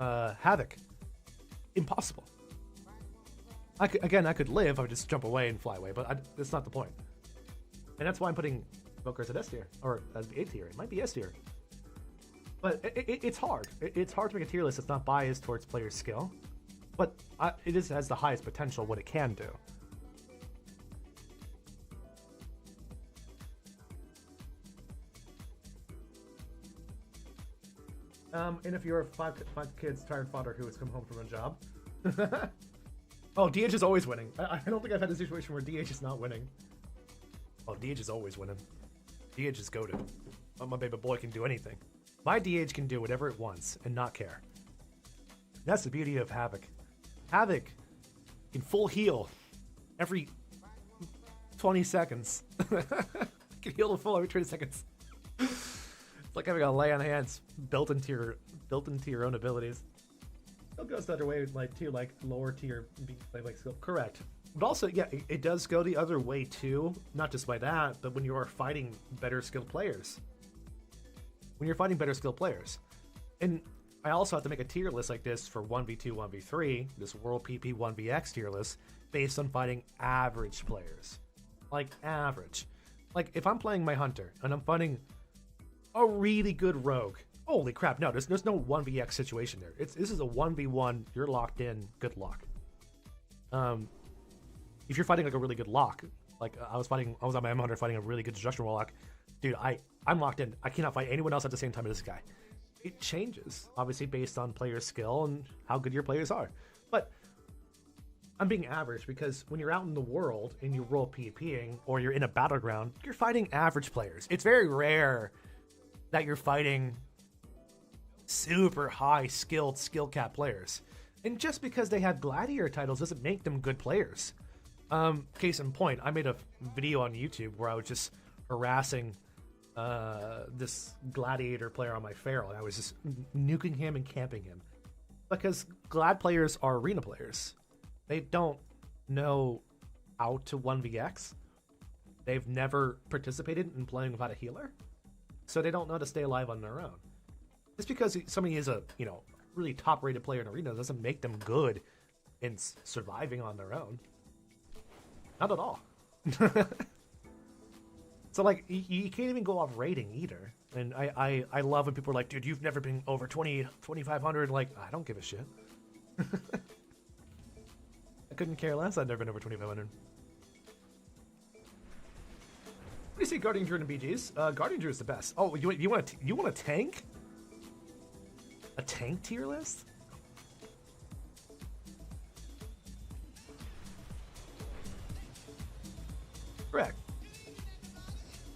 Havoc. Impossible. I could live. I would just jump away and fly away, but that's not the point. And that's why I'm putting Evoker as an S tier, or as the A tier. It might be S tier. But it's hard. It's hard to make a tier list that's not biased towards player skill. But it has the highest potential what it can do. And if you're a five kids tired fodder who has come home from a job. Oh, DH is always winning. I don't think I've had a situation where DH is not winning. Oh, DH is always winning. DH is goated. Oh, my baby boy can do anything. My DH can do whatever it wants and not care. That's the beauty of Havoc. Havoc can full heal every 20 seconds. Can heal to full every 20 seconds. It's like having a lay on hands built into your own abilities. It goes the other way, like to like lower tier like skill. Correct. But also, yeah, it does go the other way too. Not just by that, but when you are fighting better skilled players. When you're fighting better skilled players. And I also have to make a tier list like this for 1v2, 1v3, this World PP 1vx tier list, based on fighting average players. Like, average. Like, if I'm playing my Hunter, and I'm fighting a really good rogue, holy crap, no, there's no 1vx situation there. This is a 1v1, you're locked in, good luck. If you're fighting like a really good lock, like I was on my M Hunter fighting a really good Destruction Warlock, dude, I'm locked in. I cannot fight anyone else at the same time as this guy. It changes, obviously, based on player skill and how good your players are. But I'm being average because when you're out in the world and you roll PvPing or you're in a battleground, you're fighting average players. It's very rare that you're fighting super high skill cap players. And just because they have gladiator titles doesn't make them good players. Case in point, I made a video on YouTube where I was just harassing this gladiator player on my feral, and I was just nuking him and camping him. Because glad players are arena players. They don't know how to 1vx. They've never participated in playing without a healer, so they don't know how to stay alive on their own. Just because somebody is a really top-rated player in arena doesn't make them good in surviving on their own. Not at all. So like you can't even go off rating either. And I love when people are like, dude, you've never been over 2,500. Like, I don't give a shit. I couldn't care less. I've never been over 2,500. What do you say, Guardian Druid and BGs? Guardian Druid is the best. Oh, you want a tank? A tank tier list? Correct.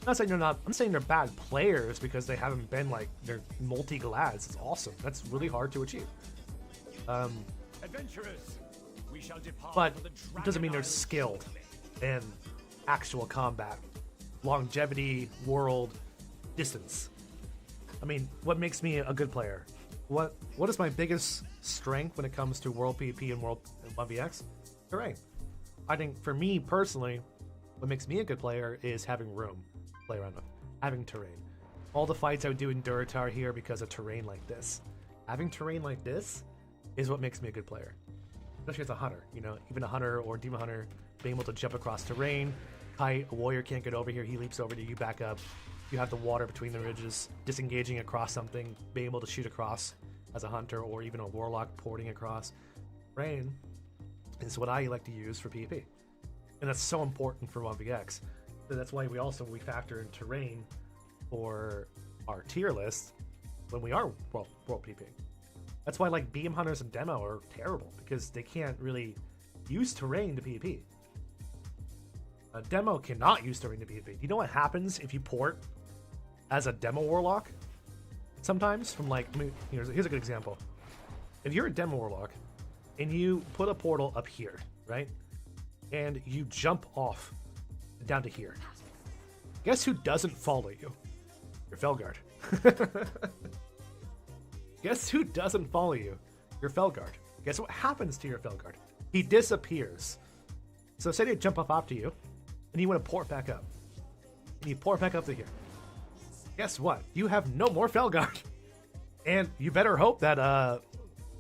I'm not saying they're not. I'm saying they're bad players because they haven't been like they're multi-glads. It's awesome. That's really hard to achieve. Adventurers, we shall depart But for the it doesn't mean they're Dragon skilled Isles. in actual combat, longevity, world, distance. I mean, what makes me a good player? What is my biggest strength when it comes to world PvP and world 1vx? Terrain. I think for me personally, what makes me a good player is having room to play around with, having terrain. All the fights I would do in Duratar here because of terrain like this. Having terrain like this is what makes me a good player. Especially as a hunter, even a hunter or demon hunter, being able to jump across terrain. Kite, a warrior can't get over here, he leaps over to you, back up. You have the water between the ridges, disengaging across something, being able to shoot across as a hunter, or even a warlock porting across. Terrain is what I like to use for PvP. And that's so important for 1vx. So that's why we factor in terrain for our tier list when we are world PvP. That's why like BM hunters and demo are terrible, because they can't really use terrain to PvP. A demo cannot use terrain to PvP. Do you know what happens if you port as a demo warlock? Sometimes from like, here's a good example. If you're a demo warlock and you put a portal up here, right? And you jump off down to here. Guess who doesn't follow you? Your Felguard. Guess who doesn't follow you? Your Felguard. Guess what happens to your Felguard? He disappears. So say they jump off after you, and you want to port back up. And you port back up to here. Guess what? You have no more Felguard. And you better hope that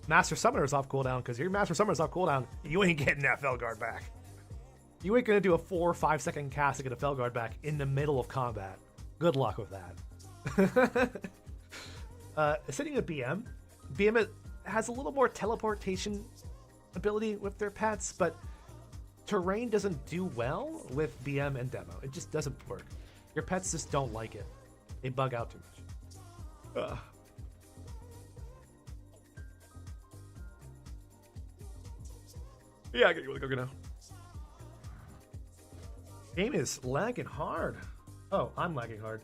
Master Summoner is off cooldown, because your Master Summoner is off cooldown, you ain't getting that Felguard back. You ain't gonna do a 4 or 5 second cast to get a Felguard back in the middle of combat. Good luck with that. Sitting at BM has a little more teleportation ability with their pets, but terrain doesn't do well with BM and demo. It just doesn't work. Your pets just don't like it. They bug out too much. Yeah, I gotta go now. Game is lagging hard. Oh, I'm lagging hard.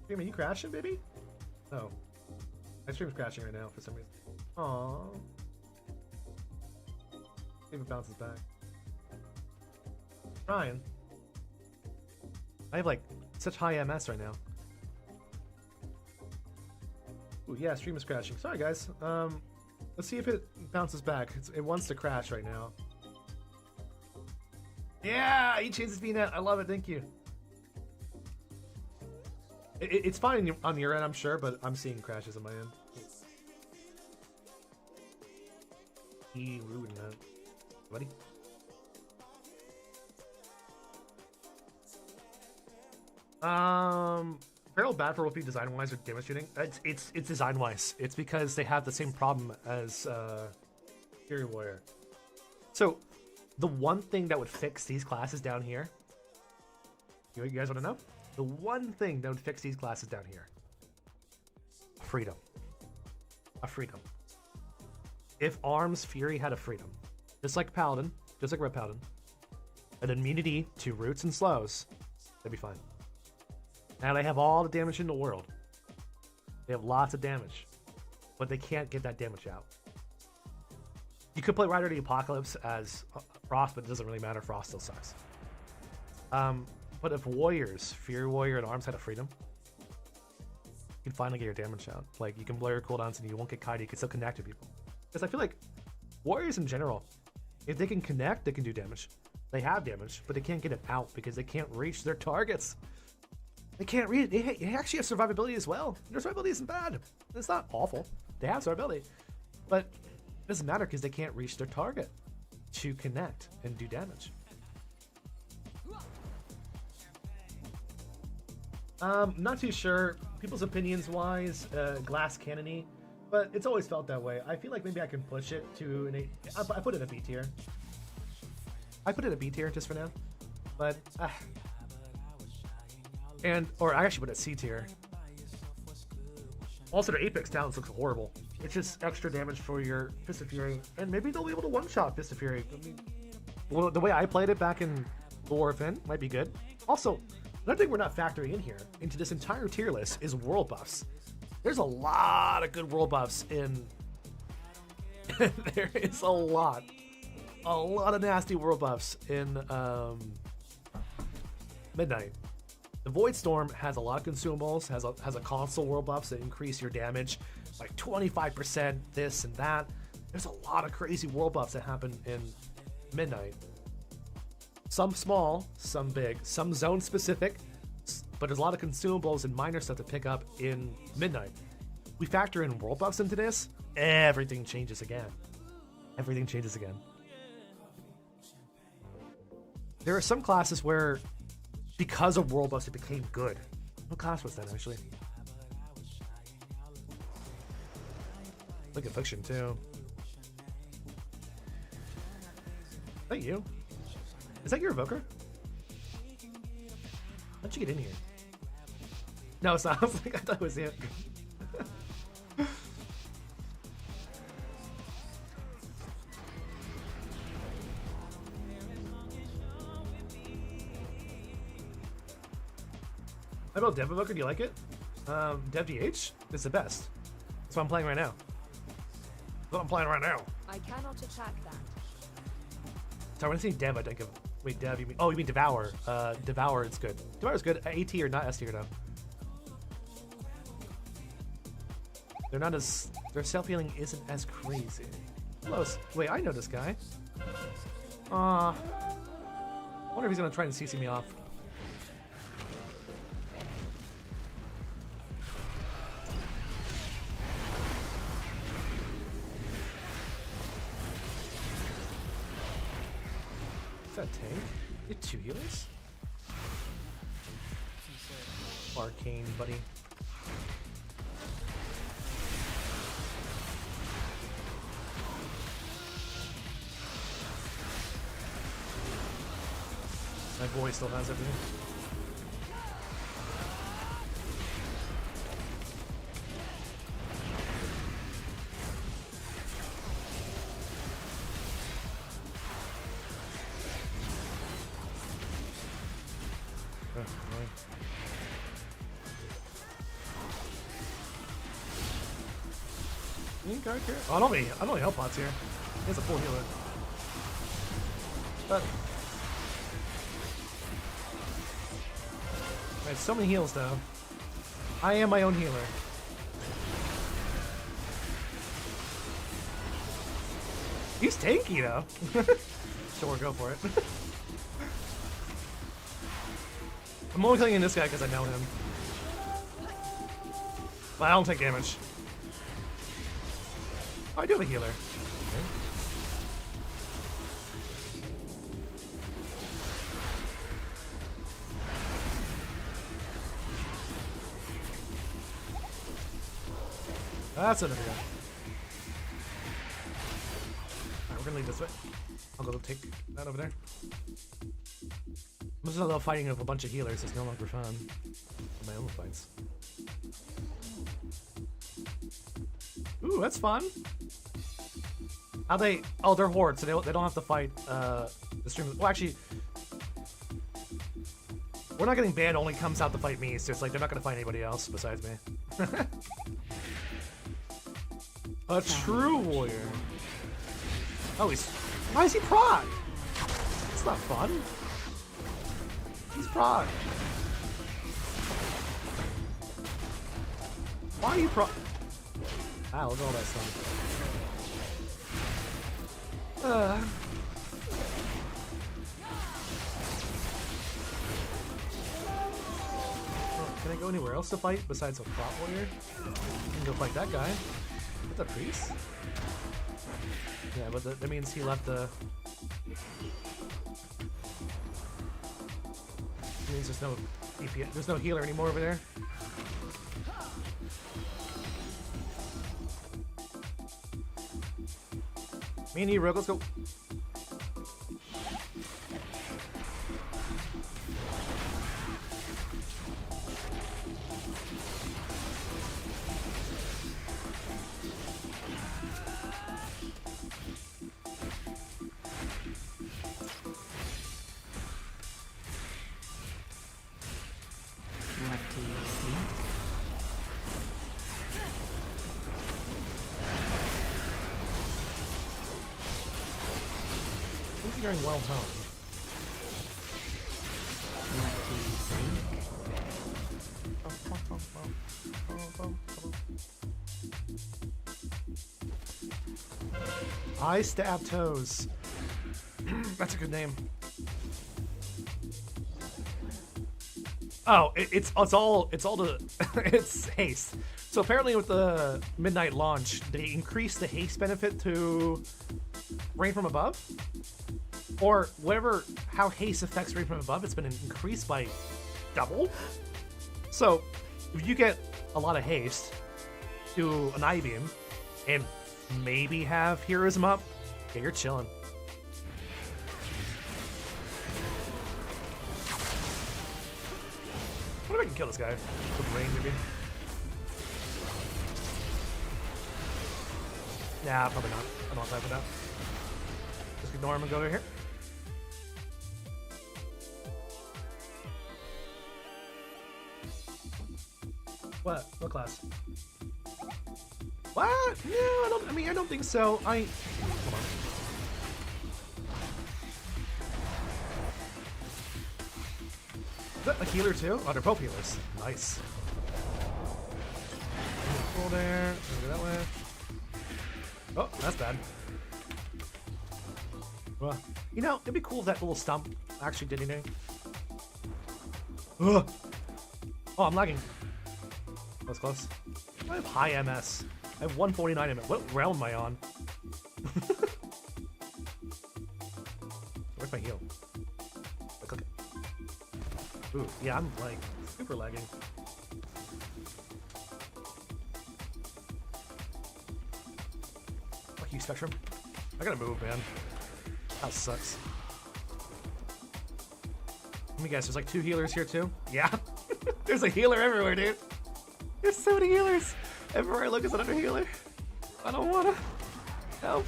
Hey, man, you crashing, baby? No. My stream's crashing right now for some reason. Aww. See if it bounces back. Ryan. I have like such high MS right now. Ooh, yeah, stream is crashing. Sorry, guys. Let's see if it bounces back. It wants to crash right now. Yeah, he changed his VNet. I love it. Thank you. It's fine on your end, I'm sure, but I'm seeing crashes on my end. He ruined that. Buddy? Feral bad for Wolfie design-wise or demonstrating? It's design-wise. It's because they have the same problem as Fury Warrior. So, the one thing that would fix these classes down here, you guys want to know? The one thing that would fix these classes down here. Freedom. A freedom. If Arms Fury had a freedom, just like Paladin, just like Red Paladin, an immunity to roots and slows, they'd be fine. Now they have all the damage in the world. They have lots of damage, but they can't get that damage out. You could play Rider of the Apocalypse as Frost, but it doesn't really matter. Frost still sucks. But if warriors, Fury Warrior and Arms had a freedom, you can finally get your damage out. Like, you can blur your cooldowns and you won't get kited, you can still connect to people. Because I feel like warriors in general, if they can connect, they can do damage. They have damage, but they can't get it out because they can't reach their targets. They can't read it. They actually have survivability as well. Their survivability isn't bad. It's not awful. They have survivability. But it doesn't matter because they can't reach their target to connect and do damage. Not too sure. People's opinions wise, glass cannony, but it's always felt that way. I feel like maybe I can push it to an A. I put it in a B tier. I put it in a B tier just for now, but or I actually put it at C tier. Also, the Apex talents looks horrible. It's just extra damage for your Fist of Fury, and maybe they'll be able to one-shot Fist of Fury. I mean, well, the way I played it back in the War of Finn might be good. Also, another thing we're not factoring in here into this entire tier list is world buffs. There's a lot of good world buffs in. There is a lot of nasty world buffs in Midnight. The Void Storm has a lot of consumables, has a console world buffs that increase your damage by 25%, this and that. There's a lot of crazy world buffs that happen in Midnight. Some small, some big, some zone specific, but there's a lot of consumables and minor stuff to pick up in Midnight. We factor in world buffs into this, everything changes again. Everything changes again. There are some classes where, because of world buffs, it became good. What class was that, actually? Look at Affliction, too. Is that you? Is that your Evoker? How'd you get in here? No, it's not. I thought it was you. How about Dev Evoker? Do you like it? Dev DH is the best. That's what I'm playing right now. That's what I'm playing right now. I cannot attack that. Sorry, when I say Dev, I think of... Wait, Dev, you mean... Oh, you mean Devourer. Devourer is good. Devourer is good. A tier, not S tier, though. They're not as... Their self-healing isn't as crazy. Hello. Wait, I know this guy. I wonder if he's gonna try and CC me off. Is that tank? You have 2 healers? Arcane, buddy. My boy still has everything. Oh, I don't need help pots here. He has a full healer. But I have so many heals though. I am my own healer. He's tanky though. Sure, go for it. I'm only killing this guy because I know him. But I don't take damage. Oh, I do have a healer. Okay. That's another guy. Alright, we're gonna leave this way. I'll go take that over there. I'm just a little fighting of a bunch of healers. It's no longer fun. My own fights. Ooh, that's fun. How they? Oh, they're hordes, so they don't have to fight the stream. Well, actually, we're not getting banned. Only comes out to fight me, so it's like they're not gonna fight anybody else besides me. A true warrior. Oh, why is he prod? It's not fun. He's proc. Why are you proc? Wow, look at all that stuff. Oh, can I go anywhere else to fight besides a prop warrior? I can go fight that guy. That's a priest? Yeah, but that means he left the... It means there's no DPS, there's no healer anymore over there. Me and you, Rogue, let's go. What do you think? I think you're doing well, Tom. What do you think? I stab toes. That's a good name. Oh, it's all the it's haste. So apparently with the midnight launch, they increased the haste benefit to rain from above, or whatever. How haste affects rain from above, it's been increased by double. So if you get a lot of haste, do an I-beam, and maybe have heroism up, yeah, you're chilling. What if I can kill this guy with rain, maybe? Nah, probably not. I don't have time for that. Just ignore him and go over here. What? What class? What? No, I don't think so. Hold on. Is that a healer too? Oh, they're both healers. Nice. Pull there. Go that way. Oh, that's bad. Well, you know, it'd be cool if that little stump actually did anything. Ugh. Oh, I'm lagging. That was close. I have high MS. I have 149 MS. What realm am I on? Where's my heal? I click it. Ooh, yeah, I'm like super lagging. Fuck you, Spectrum. I gotta move, man. That sucks. Let me guess, there's like 2 healers here too? Yeah. There's a healer everywhere, dude. There's so many healers. Everywhere I look is another healer. I don't wanna help.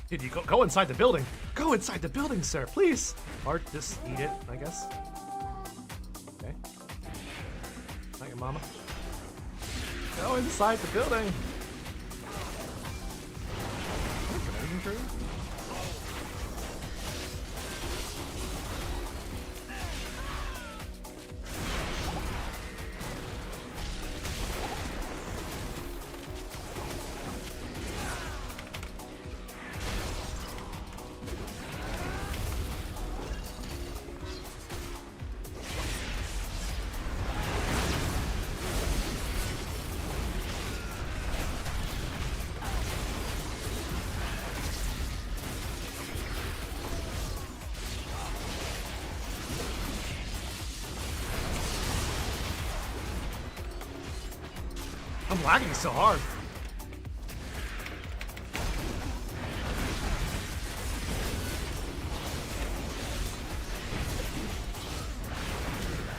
Dude, you go inside the building. Go inside the building, sir, please. Or just eat it, I guess. Okay. Not your mama. Go inside the building. I'm lagging so hard.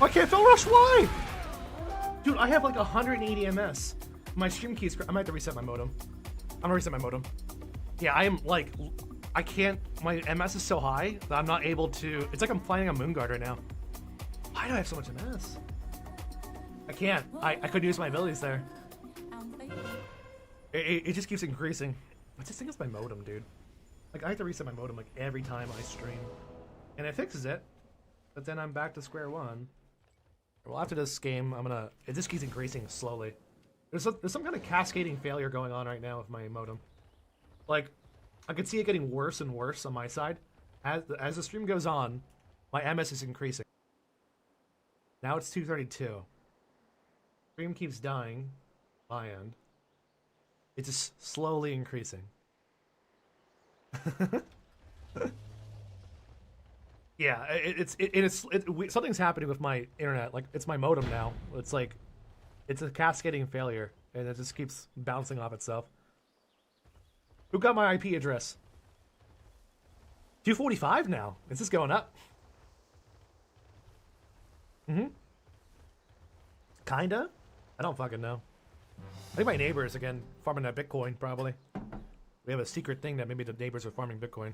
I can't fell rush, why? Dude, I have like 180 MS. My stream keys, I might have to reset my modem. I'm gonna reset my modem. Yeah, I am like, I can't, my MS is so high that I'm not able to, it's like I'm flying a Moonguard right now. Why do I have so much MS? I can't, I couldn't use my abilities there. It just keeps increasing. I just think it's my modem, dude. Like, I have to reset my modem like every time I stream. And it fixes it, but then I'm back to square one. Well, after this game, it just keeps increasing slowly. There's some kind of cascading failure going on right now with my modem. Like, I could see it getting worse and worse on my side. As the stream goes on, my MS is increasing. Now it's 232. Stream keeps dying. My end. It's just slowly increasing. Yeah, something's happening with my internet. Like, it's my modem now. It's like, it's a cascading failure, and it just keeps bouncing off itself. Who got my IP address? 245 now. Is this going up? Kinda? I don't fucking know. I think my neighbor is, again, farming that Bitcoin, probably. We have a secret thing that maybe the neighbors are farming Bitcoin.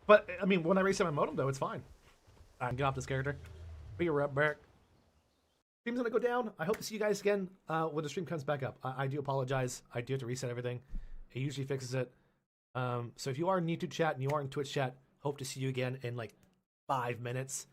But, I mean, when I reset my modem, though, it's fine. I can get off this character. Be right back. Stream's gonna go down. I hope to see you guys again when the stream comes back up. I do apologize. I do have to reset everything. It usually fixes it. So if you are in YouTube chat and you are in Twitch chat, hope to see you again in like 5 minutes.